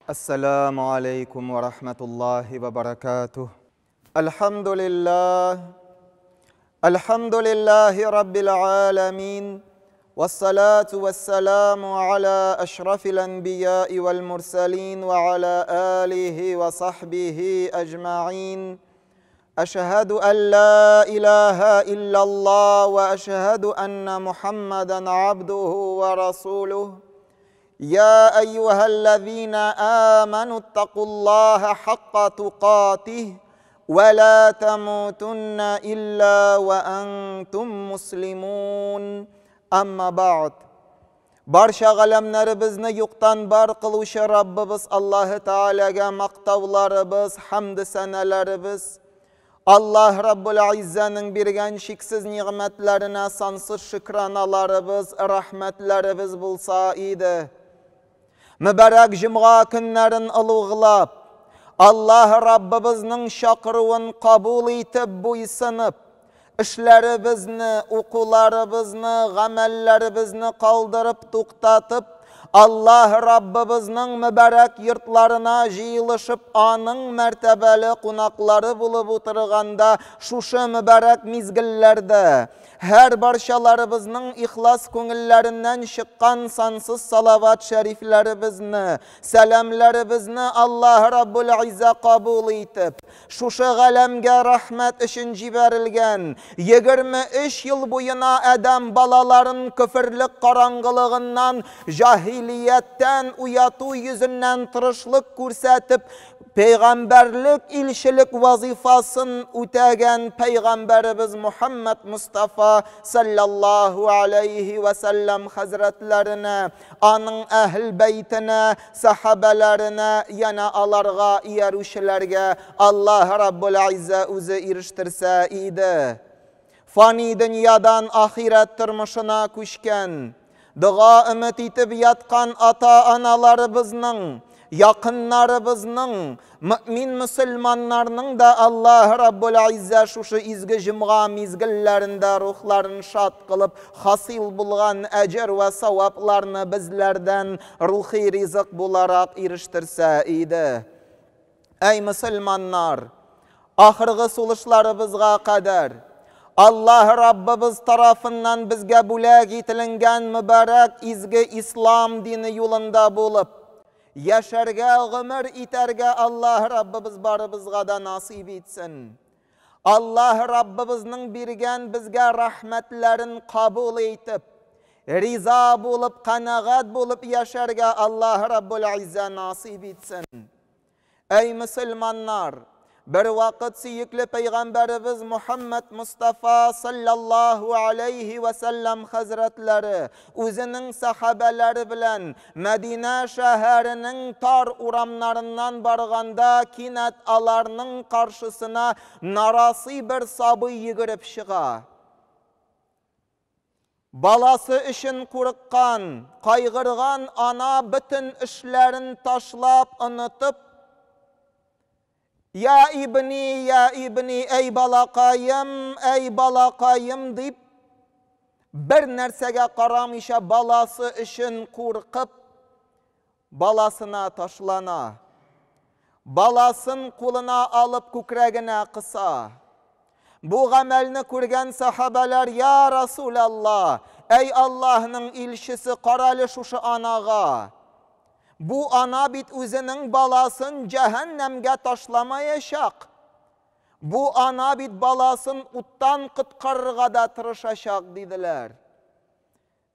السلام عليكم ورحمة الله وبركاته. الحمد لله رب العالمين، والصلاة والسلام على أشرف الأنبياء والمرسلين وعلى آله وصحبه أجمعين. أشهد أن لا إله إلا الله وأشهد أن محمدًا عبده ورسوله. يا أيها الذين آمنوا اتقوا الله حق تقاته ولا تموتن إلا وأنتم مسلمون. أما بعد. Barcha g'alamlarimizni yo'qdan bar qiluvchi Rabbimiz Alloh taolaga maqtovlarimiz, hamd sanalarimiz, Allah Rabbul Izzaning bergan cheksiz ne'matlarına sansız şükranalarimiz, rahmatlarimiz bo'lsa edi. Mübarek jum'a kunlarin ulug'lab, Allah Rabbimizning chaqiruwini qabul etib bo'ysunib, ishlarimizni, o'quvlarimizni, g'amallarimizni qoldirib to'xtatib, Allah Rabbimizning mübarek yurtlarına jiyilishib, onun mertebeli qonaqlari bo'lib o'tirganda, şuşu mübarek mizgillarda her barchalarımızın ihlas ko'ngillaridan chiqqan sansız salavat shariflarimizni, salamlarimizni Allah Rabbul Izza qabul etib, şuşu g'alamga rahmat için jibarilgan 23 yıl boyuna adam balaların küfürlük qarangılığından, jahiliyetten, uyatu yüzünden tırışlık ko'rsatib, peygamberlik, ilşilik vazifasını o'tagan peygamberimiz Muhammed Mustafa sallallahu aleyhi ve sellem hazretlerine, onun ehl beytine, sahabelerine, yana alarga, yeruşlarga Allah Rabbul Izza o'zi erishtirsa edi. Fani dünyadan ahiret turmushina ko'chgan, duo umid etib yatgan ata-analarımızning, yakınlarımızın, mümin Müslümanlarının da Allah Rabbul Izza şuşu izgi jum'a mizgillerinde ruhlarını şad kılıp hasil bulgan ecir ve savaplarını bizlerden ruhi rizq bularak eriştirse edi. Ey Müslümanlar, ahirgi suluşlarımızga kadar Allah Rabbimiz tarafından bizge bulak etilingan mübarek izgi İslam dini yolunda bulup, yaşarga, ömür iterge Allah Rabbimiz barımızga da nasip etsin. Allah Rabbimizning bergan bizga rahmatlarini qabul etib, riza bo'lib, qanoat bo'lib yaşarga Allah Rabbul Izza nasip etsin. Ey Müslümanlar, bir vaqt suyukli peygamberimiz Muhammed Mustafa sallallahu aleyhi ve sellem hazretleri o'zining sahabeleri bilan Medine şehrining tar uramlarından barganda kinat alarning qarşısına narasi bir sabiy yugurib chiqa. Balası için qo'rqqan, qayg'irgan ana bütün ishlarini tashlab, unutib, ya ibni, ey balaqayım deyip, bir narsaga qaramayша balası için qo'rqib, balasına tashlana, balasin qo'lina alıp ko'kragina qisa. Bu amalni ko'rgan sahabalar, ya Rasulallah, ey Allah'ning elchisi, qarali şuşu anaga. Bu ana bit o'zining balasın cehennemge tashlamayacak. Bu ana bit balasın uttan qutqarırga da tirishacak dediler.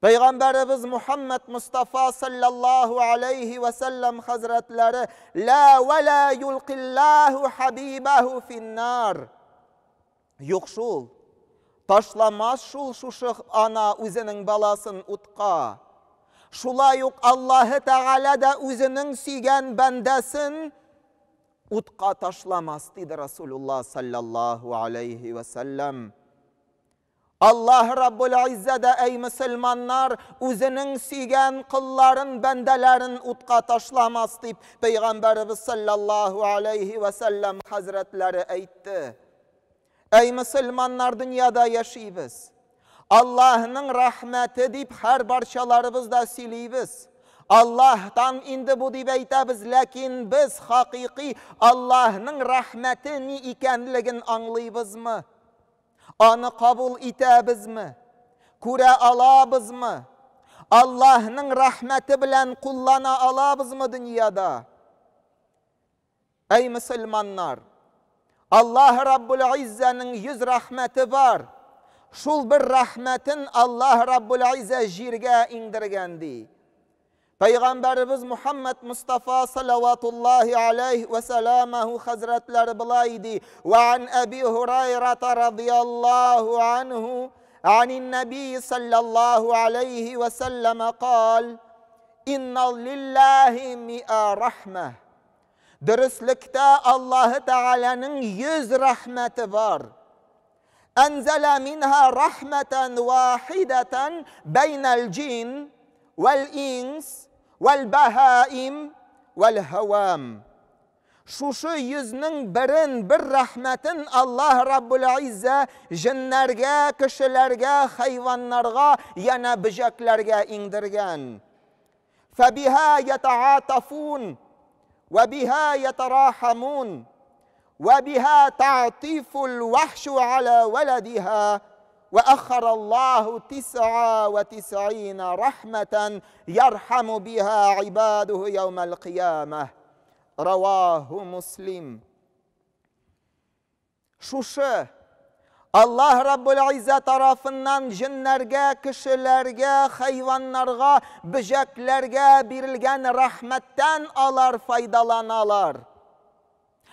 Peygamberimiz Muhammed Mustafa sallallahu aleyhi ve sellem hazretleri, la ve la yulqillahu habibahu finnar. Yok şul, taşlamaz şuşu ana o'zining balasın utqa. Şula yok, Allah Teala da o'zining suygan bandasin utqa tashlamas dedi Resulullah sallallahu aleyhi ve sellem. Allah Rabbul Izza da ey Müslümanlar o'zining suygan qulların, bandalarin utqa tashlamas deb Peygamberimiz sallallahu aleyhi ve sellem hazretleri aytdi. Ey Müslümanlar, dünyada yaşaybiz. Allah'ın rahmeti deyip her barchalarımızda siliybiz. Allah'tan indi bu deyip aytamiz, lakin biz haqiqiy Allah'ның rahmeti ni ekanligini anglaybızmı? Onu kabul etabizmi? Ko'ra alabızmı? Allah'ның rahmeti bilen kullana alabızmı dünyada? Ey Müslümanlar! Allah Rabbul İzza'nın yüz rahmeti var. Şul bir rahmetin Allah Rabbul İzza jirge indirgendi. Peygamberimiz Muhammed Mustafa sallallahu aleyhi ve sellem'u hazretleri bulaydi. Ve an Ebi Hureyre radıyallahu anhu anin Nebi sallallahu aleyhi ve sellem kal İnna lillahi mi'a rahmeh. Dürüstlükte Allah Teala'nın 100 rahmeti var. Enzele minha rahmeten vahideten beynel cin vel ins vel bahaim vel havam. Şuşu yüzünün bir rahmetin Allah Rabbul İzza jinlerge, kişilerge, hayvanlarga, yana böceklerge indirgen. Febiha yetaatafun ve biha yeterahamun ve biha ta'tiful vahşu ala velediha ve akharallahu 99 rahmeten yerhamu biha ibaduhu yevmel kıyameh. Ravahu Muslim. Şuşu Allah Rabbul İzza tarafından jinlerge, kişilerge, hayvanlarga, böceklerge birilgen rahmetten alar, faydalanalar.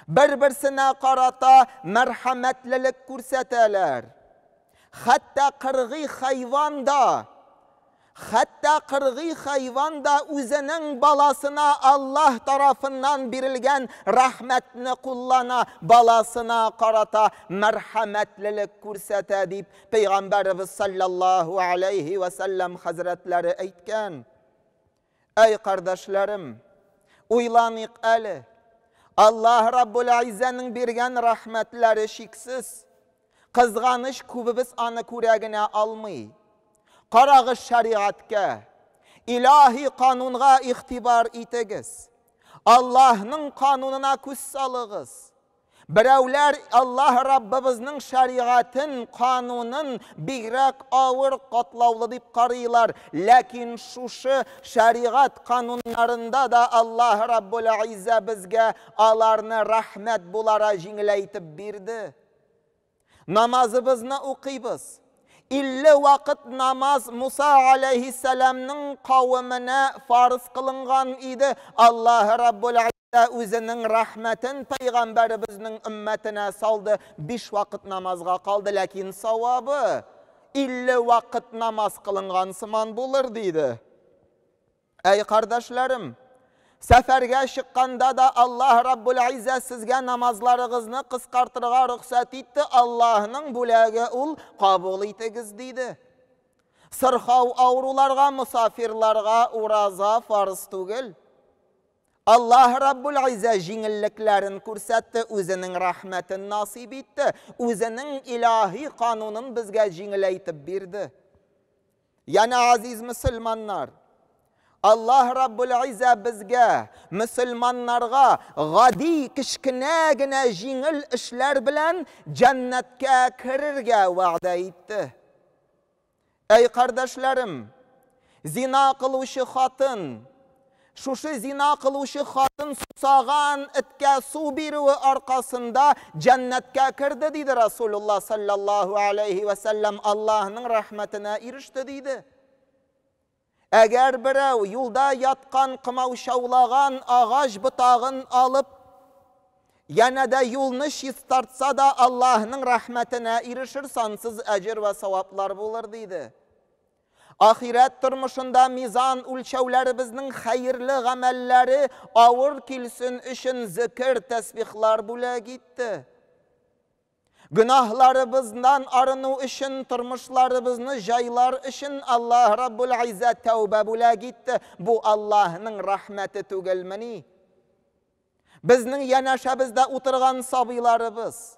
Birbirine karata merhametlilik kurseteler. Hatta kırgı hayvan da üzerinin balasına Allah tarafından birilgen rahmetini kullana, balasına karata merhametlilik kursete deyip Peygamberimiz sallallahu aleyhi ve sellem hazretleri aytken. Ey kardeşlerim, uylanık eli. Allah Rabbul İzza'nın birgen rahmetleri şiksiz. Kızganış kubibis anı kuregine almayı. Qarag'iz şariatga, ilahi kanunga ihtibar etigiz. Allah'ның kanununa ko'z solig'iz. Birovlar Allah Rabbimizning shariatin, qonunun bigrak ağır qatlovli deb qaraylar. Lakin şuşu shariat qonunlarında da Allah Rabbul İzza bizga alarni rahmat bulara jinglaytib berdi. Namazimizni o'qiymiz. 50 vakit namaz Musa aleyhisselam'nın kavmine farz kılıngan idi. Allah Rabbul İzza özünün rahmetin peygamberimizin ümmetine saldı. 5 vakit namazga kaldı. Lakin savabı 50 vakit namaz kılıngan sıman bulur deydi. Ey kardeşlerim, seferge çıkkanda da Allah Rabbul İzza sizge namazlarınızı kıskartırga ruhsat etti. Allah'ın bulagi ul kabul etigiz deydi. Sırhav avrularga, musafirlarga uraza farz tugil. Allah Rabbul İzza jingilliklerin kursattı, özünün rahmetin nasip etti. Özünün ilahi kanunun bizge jingilaytib berdi. Yani aziz Müslümanlar, Allah Rabbul İzza bizga, Müslümanlarga gadi kishkinagina jingil ishlar bilan jannatga kirirga va'da etdi. Ey kardeşlerim, zina qiluvchi xotin, şuşu zina qiluvchi xotin susag'an itga suv beruvi orqasida jannatga kirdi deydi Rasululloh sallallohu alayhi ve sellem. Allah'ның rahmetine erişti deydi. Eğer birov yolda yatkan, qımavşavlagan ağaç butağın alıp, yana da yolunu şistartsa da Allah'ın rahmetine erişir, sansız ecir ve savaplar bulur deydi. Ahiret turmuşunda mizan ölçevlerimizin hayırlı amelleri ağır kilsin için zikir, tesbihlar bula gitti. Günahlarımızdan arınu için, turmuşlarımızı jaylar için Allah Rabbul İzza tevbe bula gitti. Bu Allah'ın rahmeti tügelmeni. Bizning yanaşabizda oturgan sabilarımız,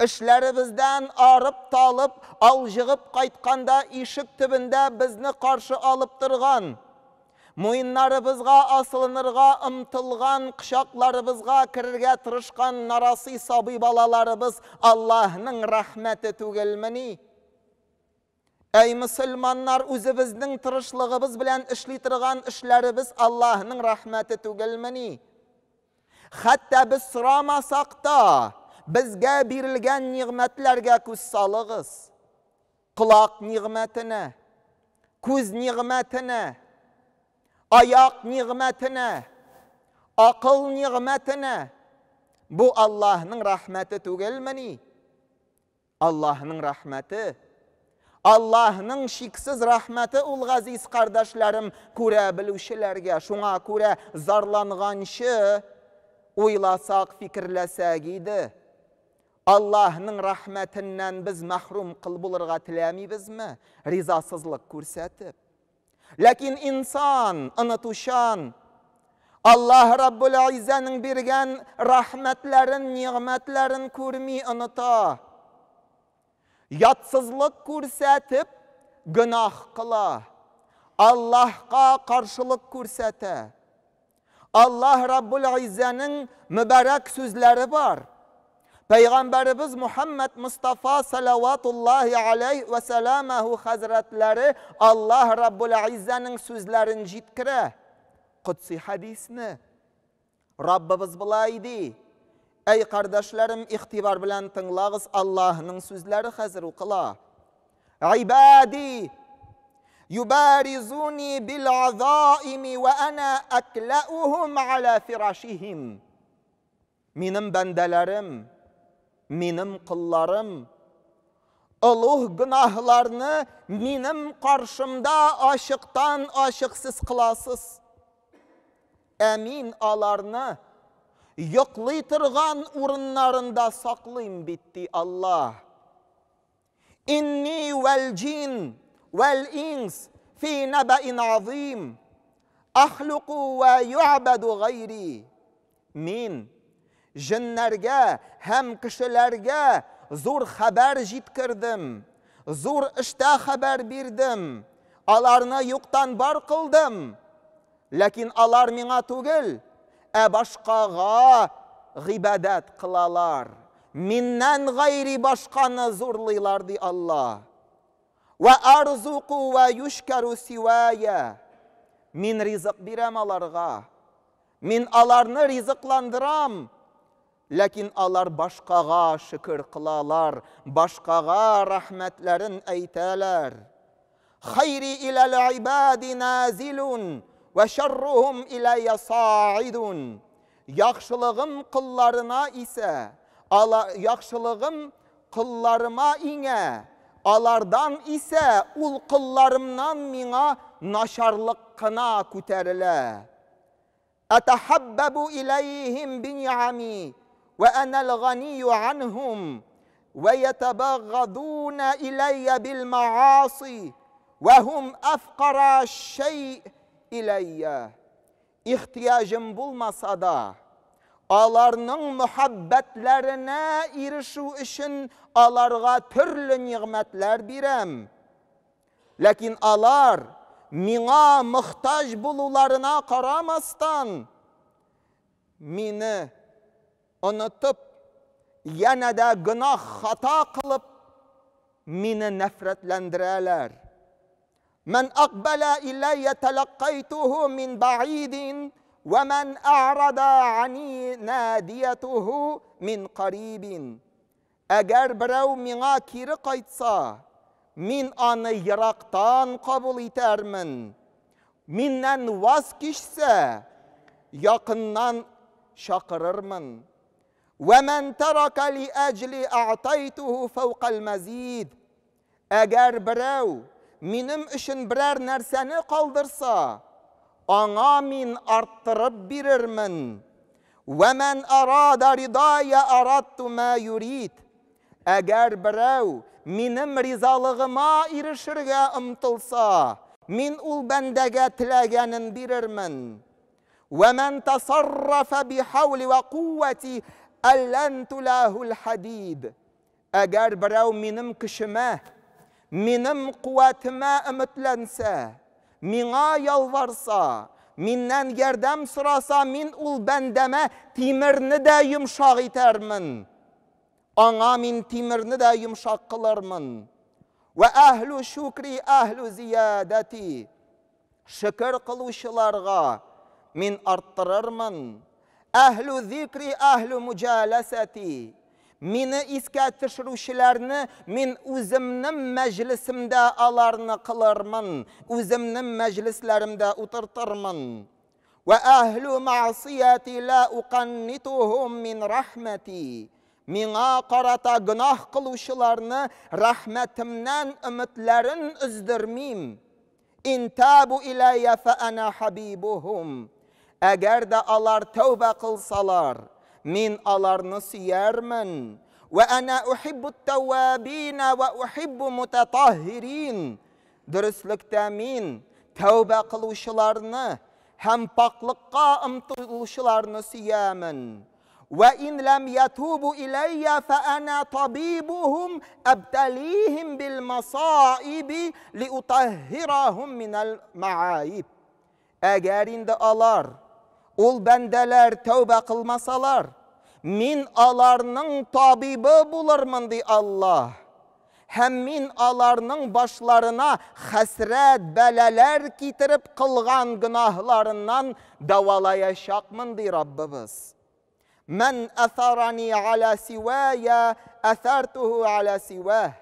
işlerimizden arıp talıp, aljığıp qaytqanda işik tibinde bizni karşı alıp durgan, мойыннарыбызға асылынырға ымтылған, қышақларыбызға кірерге тырышқан нарасы сабый балаларыбыз Аллахның рахметі түгелмени? Әй мұсылманнар, үзібіздің тырышлығыбыз білән ішлей тұрған ішләрібіз Аллахның рахметі түгелмени? Хәтта біз сұрамасақ та, бізге берілген ниғметлерге көз салығыз. Құлақ ниғметіне, көз ниғметіне, аяқ ниғметіне, ақыл ниғметіне. Бұ Аллахның рахметі түгелмени? Аллахның рахметі. Аллахның шиксіз рахметі ул ғазиз қардашларым көре білушілерге. Шуңа көре зарланғаншы ойласақ, фикірләсәк еді. Аллахның рахметінен біз мәхрум қыл болырға тіләмейбізме? Ризасызлық көрсетіп. Ләкин инсан ұнытушан, Аллах Раббул Айзаның берген рахметлерін, ниғметлерін көрмей ұныта. Ятсызлық көрсетіп, гүнах қыла. Аллахқа қаршылық көрсеті. Аллах Раббул Айзаның мүбәрәк сөзлері бар. Пейғамбарыбыз Мухаммад Мустафа салаватуллахи алейхи ва саламаху хазратлары Аллах Раббул Айзаның сөзлерін жеткірі. Құдси хадисні. Раббыбыз былай дей. Әй қардашларым, ихтибар білән тыңлағыз, Аллахның сөзлері хәзір оқыла. Ибади юбаризуни бил азаими ва ана аклаухум аля фирашихим. Минем бәндәләрем, минем құлларым, ұлық гынахларны минем қаршымда ашықтан ашықсыз қыласыз. Әмин аларны йоқлый тұрған урыннарында сақлайым битти Аллах. Инни вәл джин вәл инс фи набаин азим ахлуқу ва ю'баду ғайри. Мен жиннәргә һәм кішіләргә зур хәбәр жеткірдім, зур ішта хәбәр бирдім, аларны юқтан бар қылдым. Ләкин алар миңа түгел, башқаға ғибадат қылалар. Миннән ғайри башқаны зурлайлар ди Аллах. Ва арзуқу ва юшкару сивая. Мин ризық бирем аларға. Мин аларны ризықландырам. Ләкин алар башқаға шүкір қылалар, башқаға рахметлерін әйтәләр. Хайри иләл ибади назилун. وَشَرُّهُمْ إِلَيَّ صَاعِدٌ. Yaxşılığım qıllarına ise, yaxşılığım qıllarıma inə, alardan ise ul qıllarımdan mina naşarlıq qına kütərilə. Ətəhabbəbu iləyhim binyami və ənəl ğaniyyu anhum və yətəbəğədunə iləyyə bil maasi və hum əfqara şey İləyyə. İhtiyacım bulmasa da, alarının muhabbetlerine irişu için alarga türlü nimetler birem. Lakin alar, mina muhtaç bulularına karamastan, mini unutup, yana da günah hata kılıp, mini nefretlendireler. Men akbala ileyye telakkaytuhu min ba'idin ve men a'rada ani nadiyetuhu min qaribin. Eğer birey mina kiri kaytsa, min anı yıraktan kabul itermin. Minnen vazgeçse, yakından şakırırmın. Ve men teraka li ecli a'taytuhu fevqal mazid. Eğer birey minim üçün birer nerseni kaldırsa, ana min arttırıp birirmin. Ve men arada ridaya arattu ma yurid. Eğer birey minim rizalığıma irişirge ımtılsa, min ul bendege tilegenin birirmin. Ve men tasarrafa bi havli ve kuvveti ellentu lahul hadid. Eğer birey minim kişime, minim kuvvetime ümitlense, миңа ялварса, миннән ярдәм сораса, мин ул бәндәмә тимерне дә йомшак итәрмен. Аңа мин тимерне дә йомшак кылырмын. Вә әһлу шукри әһлу зиядати. Шөкер кылучыларга мин арттырырмын. Әһлу зикри әһлу муҗаласати. Мине искә төшерүчеләрне мин үземнең мәҗлисемдә аларны кылырмын, үземнең мәҗлисләремдә утыртырмын. Вә әһлу маъсияти ла уқаннитухум мин рахмати. Миңа карата гынах кылучыларны рәхмәтемнән өметләрен үздермим. Ин табу илайя фа ана хабибухум. Әгәр дә алар тәүбә кылсалар, мин аларны сөярмен. Вә ана ухиббу тәвәбина вә ухиббу мутатахирин. Дөреслекдә мин тәүбә кылучыларны һәм паклыкка омтылучыларны сөямен. Вә ин лам ятубу илайя фа ана табибухум абталихим бил масаиби лиутаххирахум минал маайиб. Әгәр инде алар ул бәндәләр тәүбә кылмасалар, мин аларның табибы булырмын ди Аллах. Һәм мин аларның башларына хәсрәт, бәләләр китереп кылган гынахларыннан давалаячакмын ди Раббыбыз. Мән әсарани аля сивая, әсартуху аля сивah.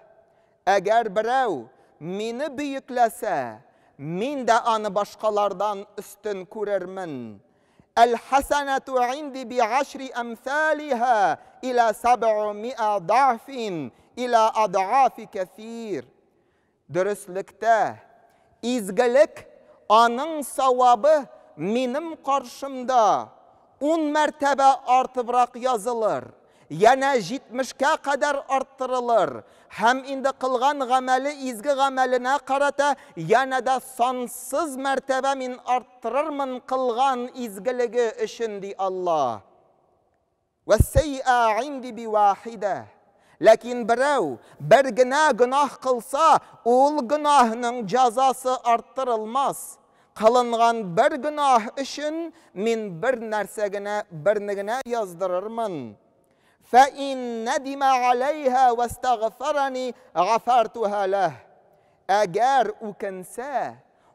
Әгәр берәү мине бөекләсә, мин дә аны башкалардан үстен күрермен. الحسنة عندي بعشر أمثالها إلى 700 ضعف إلى أضعاف كثير. Dürüstlükte, izgilik anın savabı minim karşımda 10 mərtəbə artıbıraq yazılır. Yana 70'ə kadar arttırılır. Hem indi kılgan gameli izgi gameline karata yana da sansız mertebe min arttırırmın kılgan izgiligi için di Allah. Ve sey'a indi bi vahide. Lakin birəv bir günah kılsa ol günahının cazası arttırılmaz. Kılıngan bir günah için min bir nersegine birnigine yazdırırmın. فَإِنْ نَدِمَ عَلَيْهَا وَاسْتَغْفَرَنِي غَفَرْتُهَا لَهُ. Əgər ukənsə,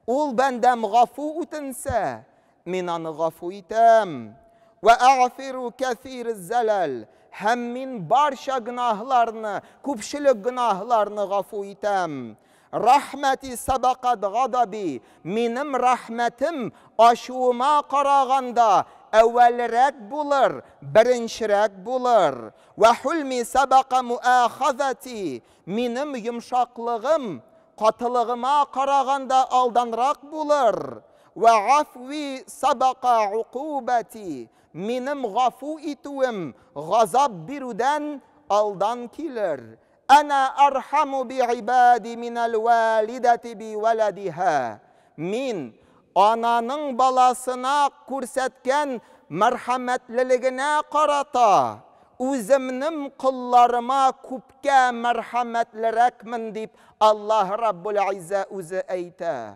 ol bəndəm gafu utənsə, min anı gafu itəm. Və əğfiru kəthir zəlal. Həm min barşa günahlarını, küpşülük günahlarını gafu itəm. Rahmeti sabaqad gadabi. Minim rahmetim aşuğuma qarağanda əvvəlirək bulur, birinçirək bulur. Və hulmi sabaqa muəxazati. Minim yumşaqlığım, qatılığıma qarağanda aldanraq bulur. Və afvi sabaqa uqubati. Minim gafu ituim, gazab birüdən aldan kilir. Ana arhamu bi ibadi minel validati bi veladiha. Min ananın balasına күрсәткән mərhəmətliligine qarata, özümnüm qullarıma küpkə mərhəmətlirekmin deyip Allah Rabbul İzze özü eytə.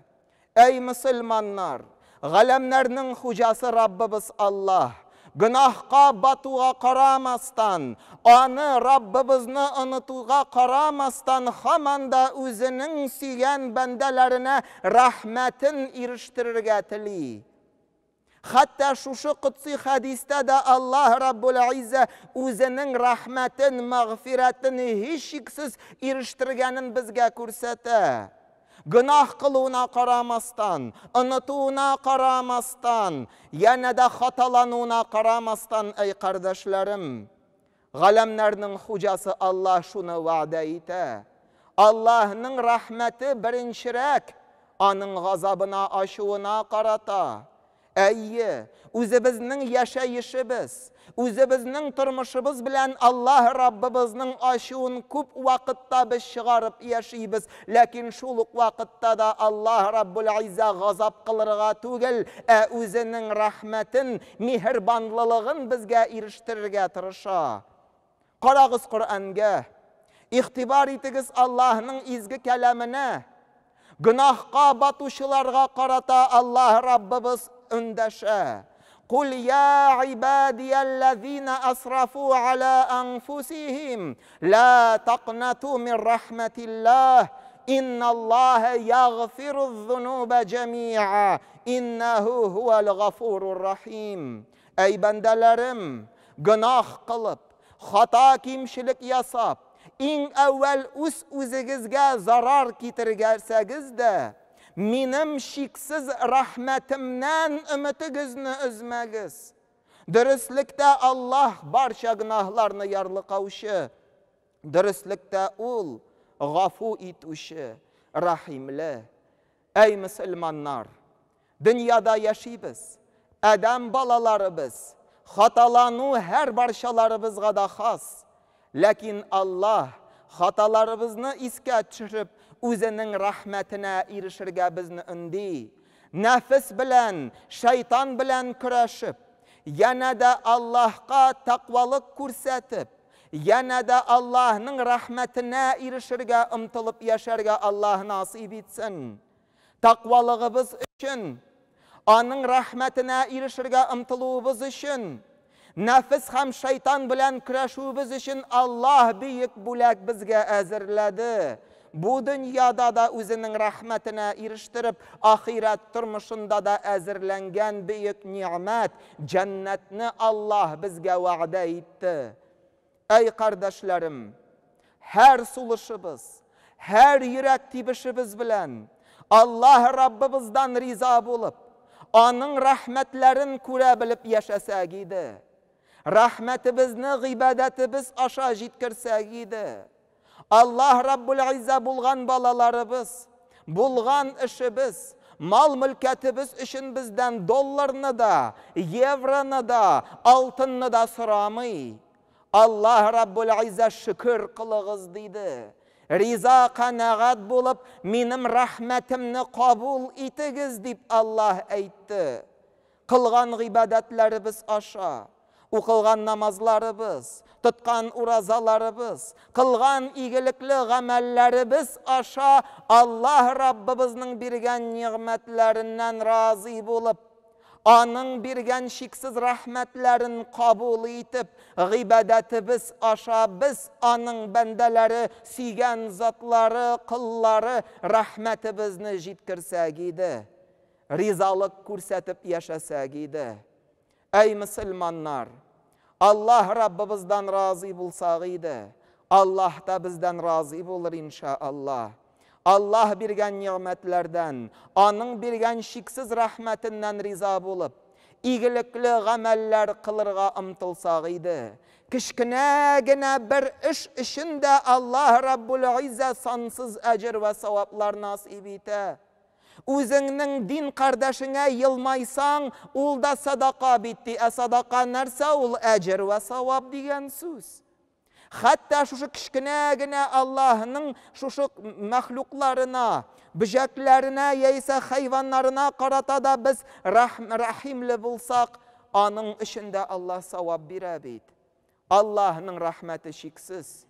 Ey Müslümanlar, galemlerinin hocası Rabbimiz Allah. Günahqa batuğa qaramastan, anı Rabbimizni unutuğa qaramastan hamanda özünün süyen bendelerine rahmetin iriştirirge tili. Hatta şu kutsi hadiste de Allah Rabbul İzze özünün rahmetin, mağfiretini hiç şiksiz iriştirgenin bizge kürsete. Günah kılığına qaramastan, unutuğuna qaramastan, yana da hatalanığına qaramastan ey kardeşlerim. Galemlerinin hocası Allah şunu vaade etə. Allah'ın rahmeti birinçirek, anın gazabına, aşığına qarata. Ey, özümüzün yaşayışımız, özümüzün turmuşumuz bilen Allah Rabbimizin aşığın küp vakitta biz çıgarıp yaşayız. Lakin şuluk vakitta da Allah Rabbul İzze gazap kılırga tugil, özünün rahmetin, mihirbanlılığın bizge iriştirirge tırışa. Qarağız Kur'an'ga, ihtibar etigiz Allah'ın izgi kelamine. Günahqa batuşlarga qarata Allah Rabbimiz ündəşə. Qul ya ibadiyellezina asrafu ala anfusihim la taqnatu min rahmetillah innallaha yaghfiruz zunuba cemi'a innehu huvel gafurur rahim. Ey bendelerim, günah qılıp, hata kimşilik yasap, in evvel üzünüzge zarar kitirgerseniz de, minim şiksiz rahmetimden ümitinizni üzmegiz. Dürüstlükte Allah barşa günahlarını yarlı kavşı. Dürüstlükte ul gafu ituşu, rahimli. Ey Müslümanlar, dünyada yaşayız. Adam balalarımız, hatalanu her barşalarımızga da has. Lakin Allah hatalarımızı iske çürüp, özünün rahmetine erişirge bizni ündi. Nefis bilen, şeytan bilen küreşip, yana da Allah'a takvalık kursetip, yana da Allah'ın rahmetine erişirge, ımtılıp yaşarge Allah nasip etsin. Takvalığımız için, onun rahmetine erişirge ımtılığımız için, nefis hem şeytan bilen küreşuğumuz için Allah büyük bulak bizge azirledi. Bu dünyada da özünün rahmetine eriştirip, ahiret turmuşunda da azirlengen büyük nimet, cennetini Allah bizge vaade etti. Ey kardeşlerim, her suluşubuz, her yürek tibişimiz bilen, Allah Rabbimizden riza bulup, onun rahmetlerin kürebilip yaşasak idi. Rahmetimizni, gıybadetimiz aşağı jitkirsek idi. Allah Rabbul İzze bulgan balalarımız, bulgan işimiz, mal mülketimiz için bizden dollarını da, evronu da, altını da soramay. Allah Rabbul İzze şükür kılığız deydi. Riza kanaat bulup, minim rahmetimni kabul etigiz deyip Allah aytdı. Kılgan gıybadetlerimiz aşağı. Оқылған намазларыбыз, тұтқан уразаларыбыз, қылған игілікли ғамәлләрібіз аша Allah Rabbimizning bergan ni'matlarindən razı болып, onun bergan şiksiz rahmetlerin kabul etip, g'ibadetimiz aşa biz onun bendeleri, suygan zatları, qilları, rahmetimizni jitkirsak edi. Rizalık ko'rsatib yaşasak edi. Ey Müslümanlar, Allah Rabbimizden razı bulsak edi. Allah da bizden razı bulur inşallah. Allah bergan nimetlerden, onun bergan şiksiz rahmetinden riza bulup, iyilikli ameller kılırga ımtılsak edi. Kişkinegine bir iş işinde Allah Rabbul İzze sansız ecir ve sevaplar nasip ete. Özünün din kardeşine yılmaysan, ol da sadaka bitti. Sadaka nerse ol ecir ve sevap diyen söz. Hatta şu kişkinegine Allah'ın şu mahluklarına, böceklerine, yeyse hayvanlarına karata da biz rahimli bulsak, onun içinde Allah sevap birebeyt. Allah'ın rahmeti şiksiz.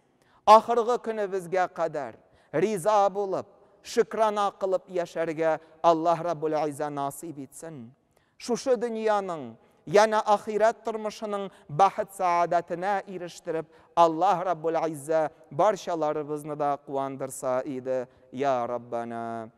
Ahırgı günü bizge kadar riza bulup, şükrana kılıp yaşarga Allah Rabbul İzze nasip etsin. Şu dünyanın, yana ahiret turmuşunun baht saadetine eriştirip Allah Rabbul İzze barşalarımızı da kuvandırsa idi. Ya Rabbana.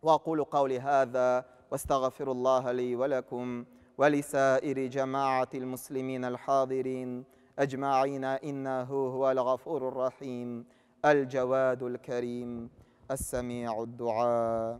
Ve kulu kavli hâzâ ve estağfirullaha li ve lekum ve lisâiri cemaatil musliminel hâzirin ecma'ina innehu huvel gafurur rahim el cevadul kerim es-semi'ud du'a.